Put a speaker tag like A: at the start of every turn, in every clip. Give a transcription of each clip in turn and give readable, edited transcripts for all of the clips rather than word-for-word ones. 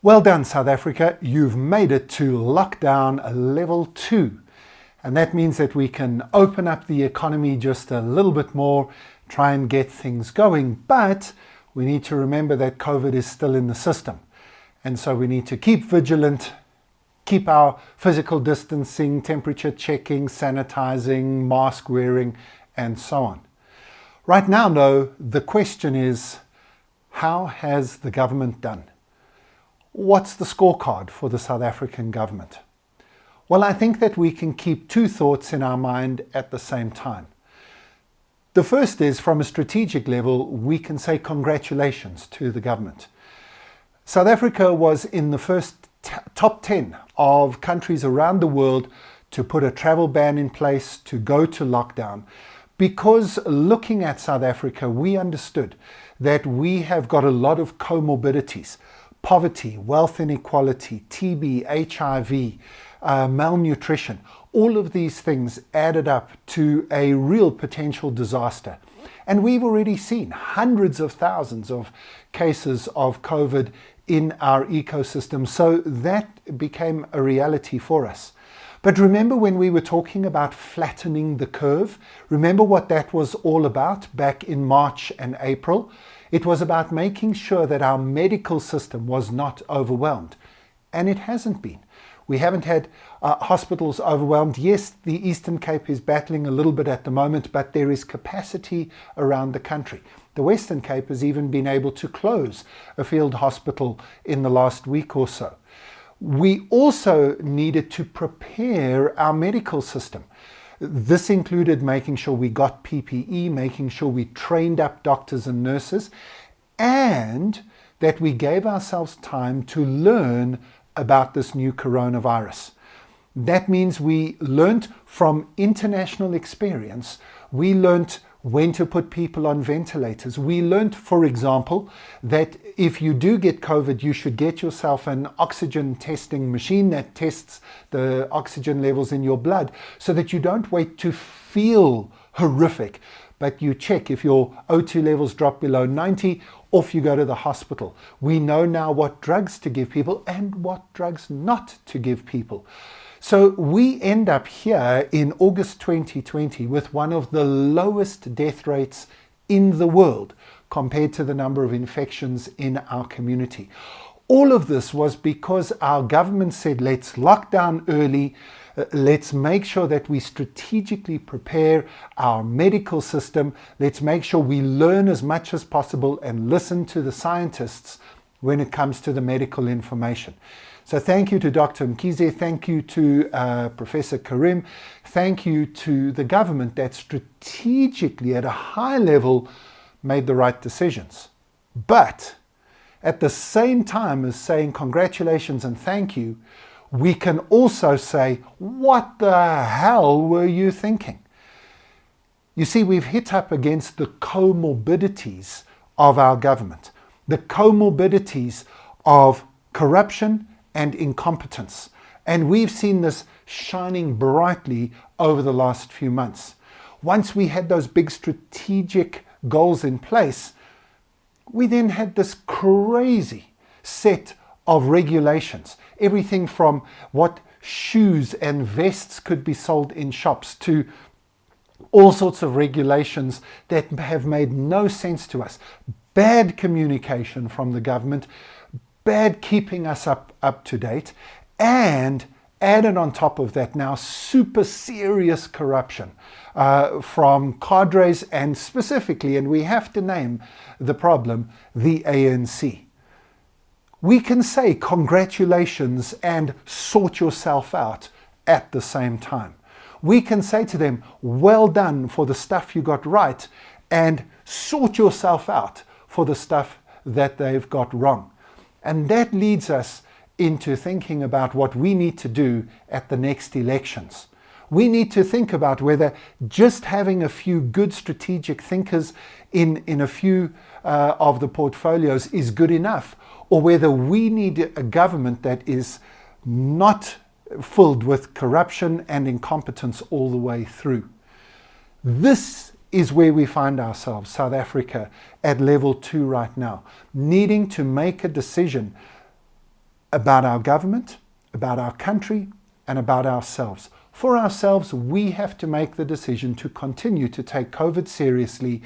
A: Well done, South Africa. You've made it to lockdown level 2. And that means that we can open up the economy just a little bit more, try and get things going. But we need to remember that COVID is still in the system. And so we need to keep vigilant, keep our physical distancing, temperature checking, sanitizing, mask wearing, and so on. Right now, though, the question is, how has the government done? What's the scorecard for the South African government? Well, I think that we can keep two thoughts in our mind at the same time. The first is, from a strategic level, we can say congratulations to the government. South Africa was in the first top 10 of countries around the world to put a travel ban in place, to go to lockdown, because looking at South Africa, we understood that we have got a lot of comorbidities: poverty, wealth inequality, TB, HIV, malnutrition. All of these things added up to a real potential disaster. And we've already seen hundreds of thousands of cases of COVID in our ecosystem. So that became a reality for us. But remember when we were talking about flattening the curve? Remember what that was all about back in March and April? It was about making sure that our medical system was not overwhelmed. And it hasn't been. We haven't had hospitals overwhelmed. Yes, the Eastern Cape is battling a little bit at the moment, but there is capacity around the country. The Western Cape has even been able to close a field hospital in the last week or so. We also needed to prepare our medical system. This included making sure we got PPE, making sure we trained up doctors and nurses, and that we gave ourselves time to learn about this new coronavirus. That means we learnt from international experience. We learnt when to put people on ventilators. We learnt, for example, that if you do get COVID, you should get yourself an oxygen testing machine that tests the oxygen levels in your blood, so that you don't wait to feel horrific, but you check. If your O2 levels drop below 90, off you go to the hospital. We know now what drugs to give people and what drugs not to give people. So we end up here in August 2020 with one of the lowest death rates in the world compared to the number of infections in our community. All of this was because our government said, let's lock down early. Let's make sure that we strategically prepare our medical system. Let's make sure we learn as much as possible and listen to the scientists when it comes to the medical information. So thank you to Dr. Mkhize, thank you to Professor Karim, thank you to the government that strategically at a high level made the right decisions. But at the same time as saying congratulations and thank you, we can also say, what the hell were you thinking? You see, we've hit up against the comorbidities of our government, the comorbidities of corruption and incompetence. And we've seen this shining brightly over the last few months. Once we had those big strategic goals in place, we then had this crazy set of regulations. Everything from what shoes and vests could be sold in shops to all sorts of regulations that have made no sense to us. Bad communication from the government, bad keeping us up to date, and added on top of that now super serious corruption from cadres and specifically, and we have to name the problem, the ANC. We can say congratulations and sort yourself out at the same time. We can say to them, well done for the stuff you got right, and sort yourself out for the stuff that they've got wrong. And that leads us into thinking about what we need to do at the next elections. We need to think about whether just having a few good strategic thinkers in a few of the portfolios is good enough, or whether we need a government that is not filled with corruption and incompetence all the way through. This is where we find ourselves, South Africa, at level 2 right now, needing to make a decision about our government, about our country, and about ourselves. For ourselves, we have to make the decision to continue to take COVID seriously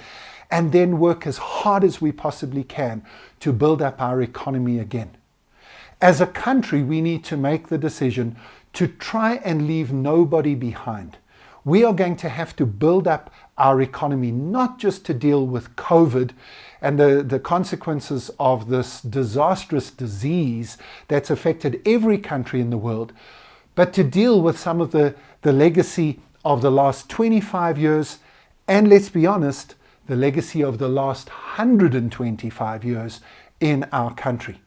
A: and then work as hard as we possibly can to build up our economy again. As a country, we need to make the decision to try and leave nobody behind. We are going to have to build up our economy, not just to deal with COVID and the consequences of this disastrous disease that's affected every country in the world, but to deal with some of the legacy of the last 25 years, and let's be honest, the legacy of the last 125 years in our country.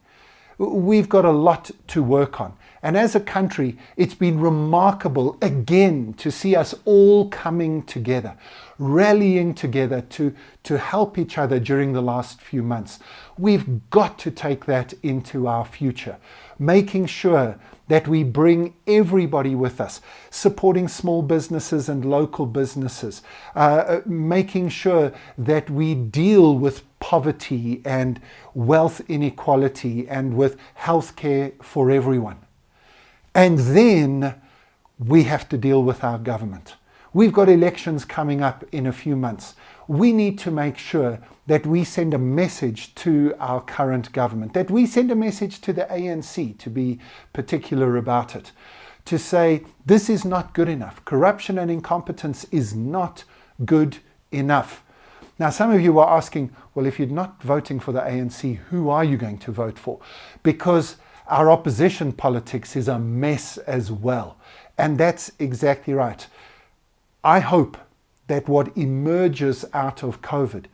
A: We've got a lot to work on. And as a country, it's been remarkable again to see us all coming together, rallying together to help each other during the last few months. We've got to take that into our future, making sure that we bring everybody with us, supporting small businesses and local businesses, making sure that we deal with poverty and wealth inequality and with healthcare for everyone. And then we have to deal with our government. We've got elections coming up in a few months. We need to make sure that we send a message to our current government, that we send a message to the ANC, to be particular about it, to say this is not good enough. Corruption and incompetence is not good enough. Now, some of you are asking, well, if you're not voting for the ANC, who are you going to vote for? Because our opposition politics is a mess as well. And that's exactly right. I hope that what emerges out of COVID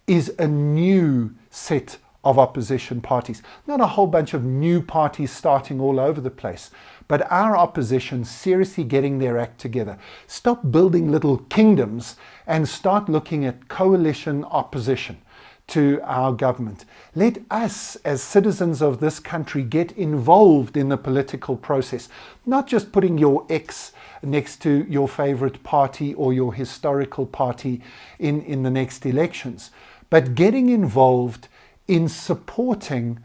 A: is a new set of opposition parties. Not a whole bunch of new parties starting all over the place, but our opposition seriously getting their act together. Stop building little kingdoms and start looking at coalition opposition to our government. Let us, as citizens of this country, get involved in the political process, not just putting your X next to your favorite party or your historical party in the next elections, but getting involved in supporting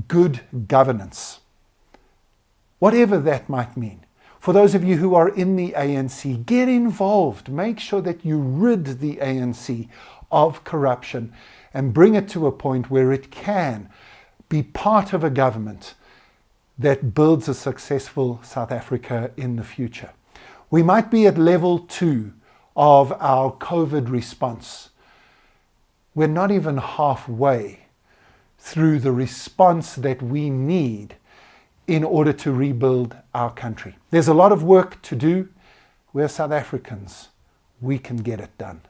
A: good governance, whatever that might mean. For those of you who are in the ANC, get involved. Make sure that you rid the ANC of corruption and bring it to a point where it can be part of a government that builds a successful South Africa in the future. We might be at level 2 of our COVID response. We're not even halfway through the response that we need in order to rebuild our country. There's a lot of work to do. We're South Africans. We can get it done.